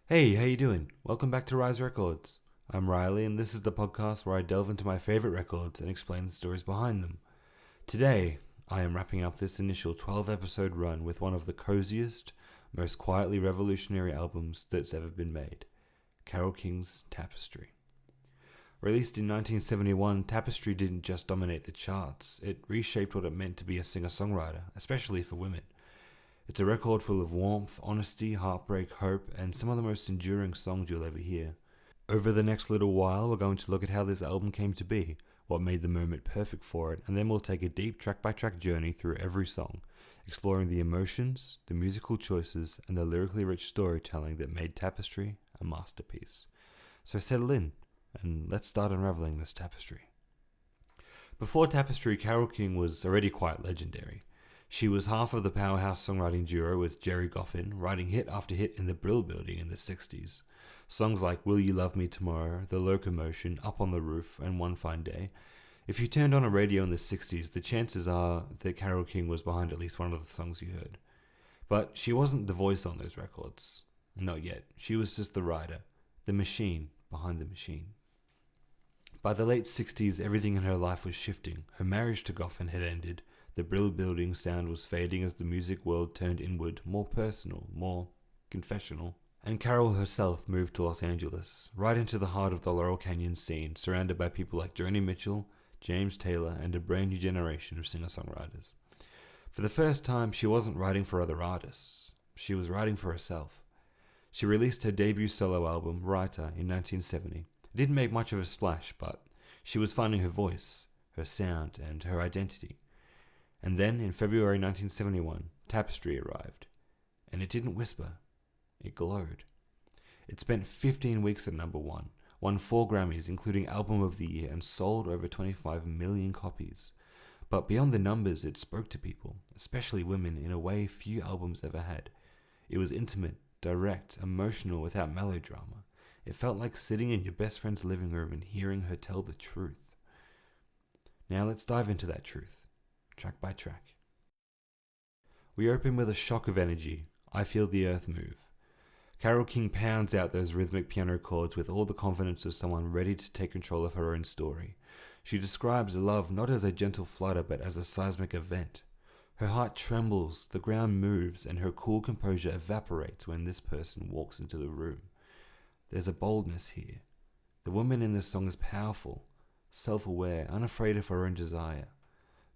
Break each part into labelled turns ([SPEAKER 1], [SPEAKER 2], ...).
[SPEAKER 1] Hey, how you doing? Welcome back to Rise Records. I'm Riley, and this is the podcast where I delve into my favorite records and explain the stories behind them. Today, I am wrapping up this initial 12-episode run with one of the coziest, most quietly revolutionary albums that's ever been made, Carole King's Tapestry. Released in 1971, Tapestry didn't just dominate the charts, it reshaped what it meant to be a singer-songwriter, especially for women. It's a record full of warmth, honesty, heartbreak, hope, and some of the most enduring songs you'll ever hear. Over the next little while, we're going to look at how this album came to be, what made the moment perfect for it, and then we'll take a deep track-by-track journey through every song, exploring the emotions, the musical choices, and the lyrically rich storytelling that made Tapestry a masterpiece. So settle in, and let's start unraveling this tapestry. Before Tapestry, Carole King was already quite legendary. She was half of the powerhouse songwriting duo with Jerry Goffin, writing hit after hit in the Brill Building in the 60s. Songs like Will You Love Me Tomorrow, The Locomotion, Up on the Roof, and One Fine Day. If you turned on a radio in the 60s, the chances are that Carole King was behind at least one of the songs you heard. But she wasn't the voice on those records. Not yet. She was just the writer, the machine behind the machine. By the late 60s, everything in her life was shifting. Her marriage to Goffin had ended. The Brill Building sound was fading as the music world turned inward, more personal, more confessional. And Carole herself moved to Los Angeles, right into the heart of the Laurel Canyon scene, surrounded by people like Joni Mitchell, James Taylor, and a brand new generation of singer-songwriters. For the first time, she wasn't writing for other artists. She was writing for herself. She released her debut solo album, Writer, in 1970. It didn't make much of a splash, but she was finding her voice, her sound, and her identity. And then, in February 1971, Tapestry arrived. And it didn't whisper. It glowed. It spent 15 weeks at number one, won 4 Grammys, including Album of the Year, and sold over 25 million copies. But beyond the numbers, it spoke to people, especially women, in a way few albums ever had. It was intimate, direct, emotional, without melodrama. It felt like sitting in your best friend's living room and hearing her tell the truth. Now let's dive into that truth, track by track. We open with a shock of energy, I Feel the Earth Move. Carole King pounds out those rhythmic piano chords with all the confidence of someone ready to take control of her own story. She describes love not as a gentle flutter but as a seismic event. Her heart trembles, the ground moves, and her cool composure evaporates when this person walks into the room. There's a boldness here. The woman in this song is powerful, self-aware, unafraid of her own desire.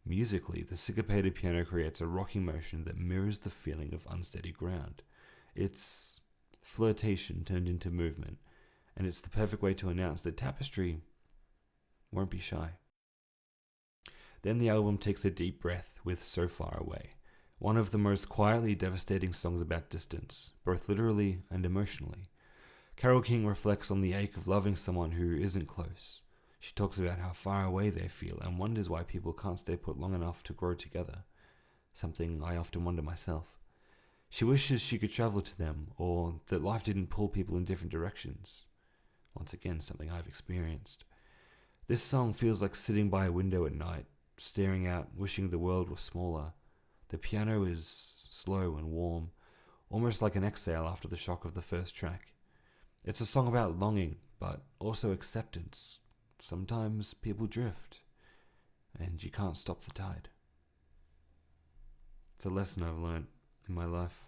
[SPEAKER 1] Musically, the syncopated piano creates a rocking motion that mirrors the feeling of unsteady ground. It's flirtation turned into movement, and it's the perfect way to announce that Tapestry won't be shy. Then the album takes a deep breath with So Far Away, one of the most quietly devastating songs about distance, both literally and emotionally. Carole King reflects on the ache of loving someone who isn't close. She talks about how far away they feel and wonders why people can't stay put long enough to grow together, something I often wonder myself. She wishes she could travel to them, or that life didn't pull people in different directions. Once again, something I've experienced. This song feels like sitting by a window at night, staring out, wishing the world was smaller. The piano is slow and warm, almost like an exhale after the shock of the first track. It's a song about longing, but also acceptance. Sometimes people drift, and you can't stop the tide. It's a lesson I've learned in my life.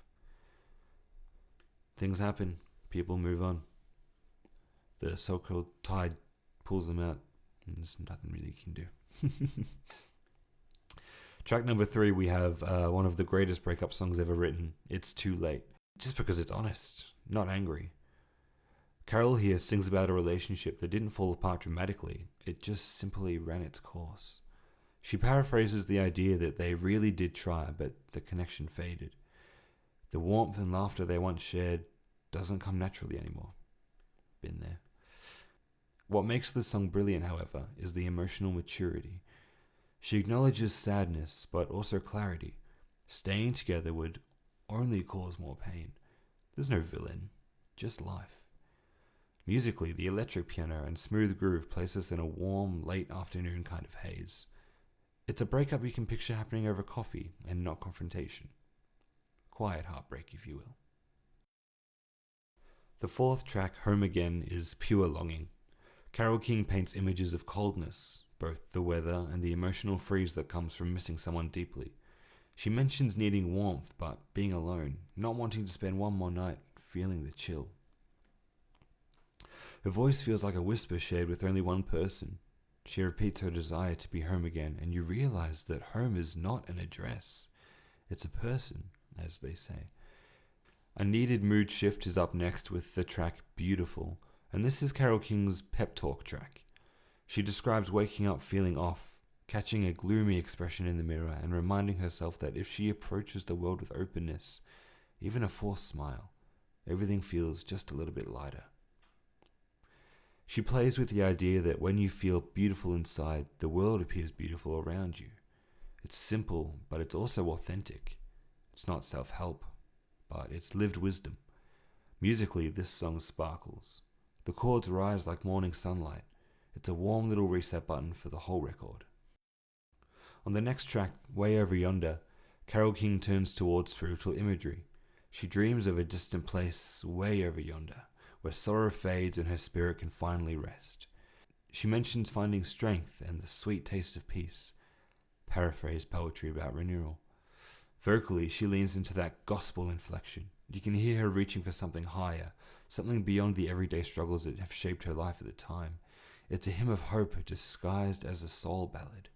[SPEAKER 1] Things happen, people move on. The so-called tide pulls them out, and there's nothing really you can do. Track number 3, we have one of the greatest breakup songs ever written, It's Too Late. Just because it's honest, not angry. Carole here sings about a relationship that didn't fall apart dramatically, it just simply ran its course. She paraphrases the idea that they really did try, but the connection faded. The warmth and laughter they once shared doesn't come naturally anymore. Been there. What makes this song brilliant, however, is the emotional maturity. She acknowledges sadness, but also clarity. Staying together would only cause more pain. There's no villain, just life. Musically, the electric piano and smooth groove place us in a warm, late afternoon kind of haze. It's a breakup you can picture happening over coffee and not confrontation. Quiet heartbreak, if you will. The fourth track, Home Again, is pure longing. Carole King paints images of coldness, both the weather and the emotional freeze that comes from missing someone deeply. She mentions needing warmth, but being alone, not wanting to spend one more night feeling the chill. Her voice feels like a whisper shared with only one person. She repeats her desire to be home again, and you realize that home is not an address. It's a person, as they say. A needed mood shift is up next with the track Beautiful, and this is Carole King's pep talk track. She describes waking up feeling off, catching a gloomy expression in the mirror, and reminding herself that if she approaches the world with openness, even a forced smile, everything feels just a little bit lighter. She plays with the idea that when you feel beautiful inside, the world appears beautiful around you. It's simple, but it's also authentic. It's not self-help, but it's lived wisdom. Musically, this song sparkles. The chords rise like morning sunlight. It's a warm little reset button for the whole record. On the next track, Way Over Yonder, Carole King turns towards spiritual imagery. She dreams of a distant place way over yonder, where sorrow fades and her spirit can finally rest. She mentions finding strength and the sweet taste of peace. Paraphrase poetry about renewal. Vocally, she leans into that gospel inflection. You can hear her reaching for something higher, something beyond the everyday struggles that have shaped her life at the time. It's a hymn of hope disguised as a soul ballad.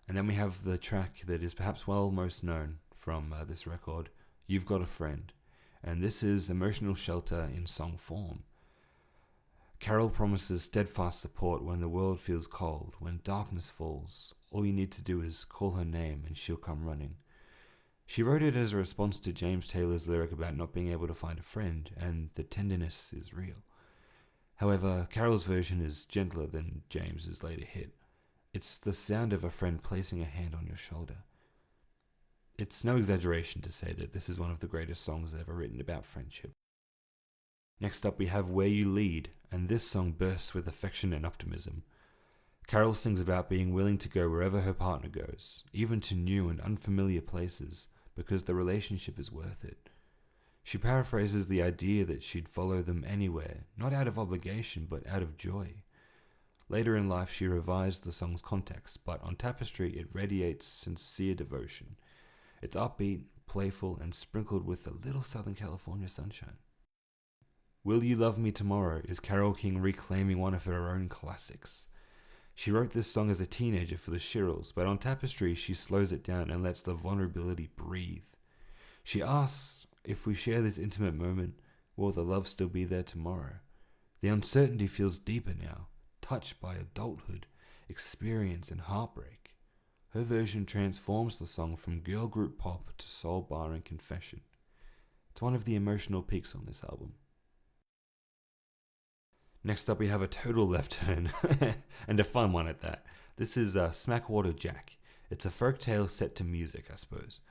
[SPEAKER 1] And then we have the track that is perhaps most known from this record, You've Got a Friend. And this is emotional shelter in song form. Carole promises steadfast support when the world feels cold, when darkness falls. All you need to do is call her name and she'll come running. She wrote it as a response to James Taylor's lyric about not being able to find a friend, and the tenderness is real. However, Carole's version is gentler than James's later hit. It's the sound of a friend placing a hand on your shoulder. It's no exaggeration to say that this is one of the greatest songs ever written about friendship. Next up we have Where You Lead, and this song bursts with affection and optimism. Carole sings about being willing to go wherever her partner goes, even to new and unfamiliar places, because the relationship is worth it. She paraphrases the idea that she'd follow them anywhere, not out of obligation, but out of joy. Later in life she revised the song's context, but on Tapestry it radiates sincere devotion. It's upbeat, playful, and sprinkled with a little Southern California sunshine. Will You Love Me Tomorrow is Carole King reclaiming one of her own classics. She wrote this song as a teenager for the Shirelles, but on Tapestry she slows it down and lets the vulnerability breathe. She asks, if we share this intimate moment, will the love still be there tomorrow? The uncertainty feels deeper now, touched by adulthood, experience, and heartbreak. Her version transforms the song from girl group pop to soul bar and confession. It's one of the emotional peaks on this album. Next up we have a total left turn, and a fun one at that. This is Smackwater Jack. It's a folk tale set to music, I suppose.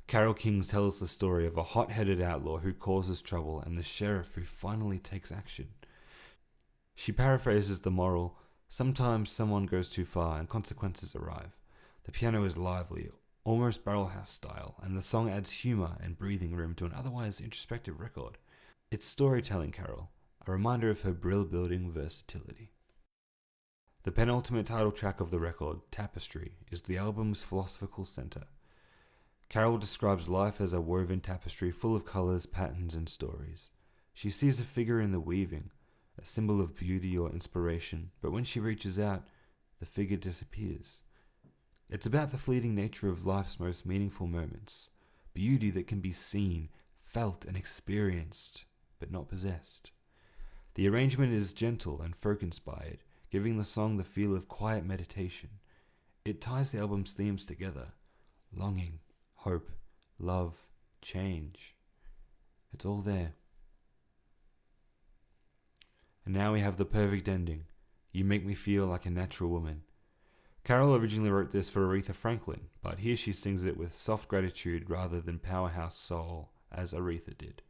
[SPEAKER 1] Carole King tells the story of a hot-headed outlaw who causes trouble and the sheriff who finally takes action. She paraphrases the moral, sometimes someone goes too far and consequences arrive. The piano is lively, almost barrelhouse style, and the song adds humour and breathing room to an otherwise introspective record. It's storytelling Carole, a reminder of her brill-building versatility. The penultimate title track of the record, Tapestry, is the album's philosophical centre. Carole describes life as a woven tapestry full of colours, patterns, and stories. She sees a figure in the weaving, a symbol of beauty or inspiration, but when she reaches out, the figure disappears. It's about the fleeting nature of life's most meaningful moments, beauty that can be seen, felt, and experienced, but not possessed. The arrangement is gentle and folk-inspired, giving the song the feel of quiet meditation. It ties the album's themes together: longing, hope, love, change. It's all there. And now we have the perfect ending. You Make Me Feel Like a Natural Woman. Carole originally wrote this for Aretha Franklin, but here she sings it with soft gratitude rather than powerhouse soul, as Aretha did.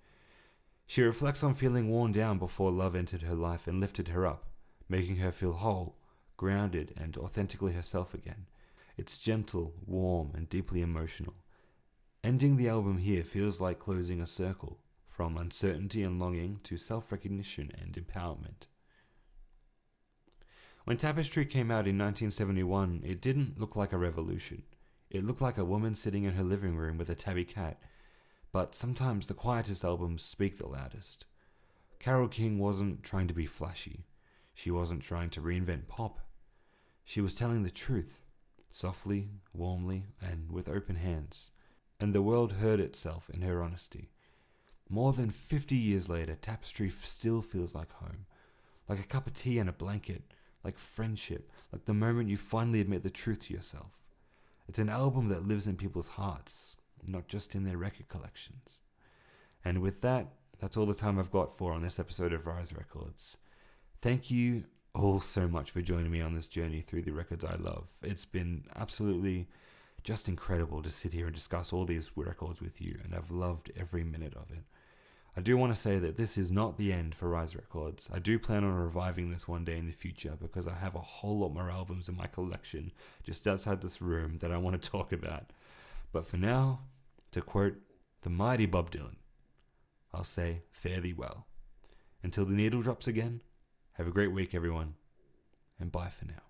[SPEAKER 1] She reflects on feeling worn down before love entered her life and lifted her up, making her feel whole, grounded, and authentically herself again. It's gentle, warm, and deeply emotional. Ending the album here feels like closing a circle, from uncertainty and longing to self-recognition and empowerment. When Tapestry came out in 1971, it didn't look like a revolution. It looked like a woman sitting in her living room with a tabby cat. But sometimes the quietest albums speak the loudest. Carole King wasn't trying to be flashy. She wasn't trying to reinvent pop. She was telling the truth, softly, warmly, and with open hands. And the world heard itself in her honesty. More than 50 years later, Tapestry still feels like home. Like a cup of tea and a blanket. Like friendship. Like the moment you finally admit the truth to yourself. It's an album that lives in people's hearts, not just in their record collections. And with that, that's all the time I've got for on this episode of Rise Records. Thank you all so much for joining me on this journey through the records I love. It's been absolutely just incredible to sit here and discuss all these records with you, and I've loved every minute of it. I do want to say that this is not the end for Rise Records. I do plan on reviving this one day in the future because I have a whole lot more albums in my collection just outside this room that I want to talk about. But for now, to quote the mighty Bob Dylan, I'll say fare thee well. Until the needle drops again, have a great week everyone, and bye for now.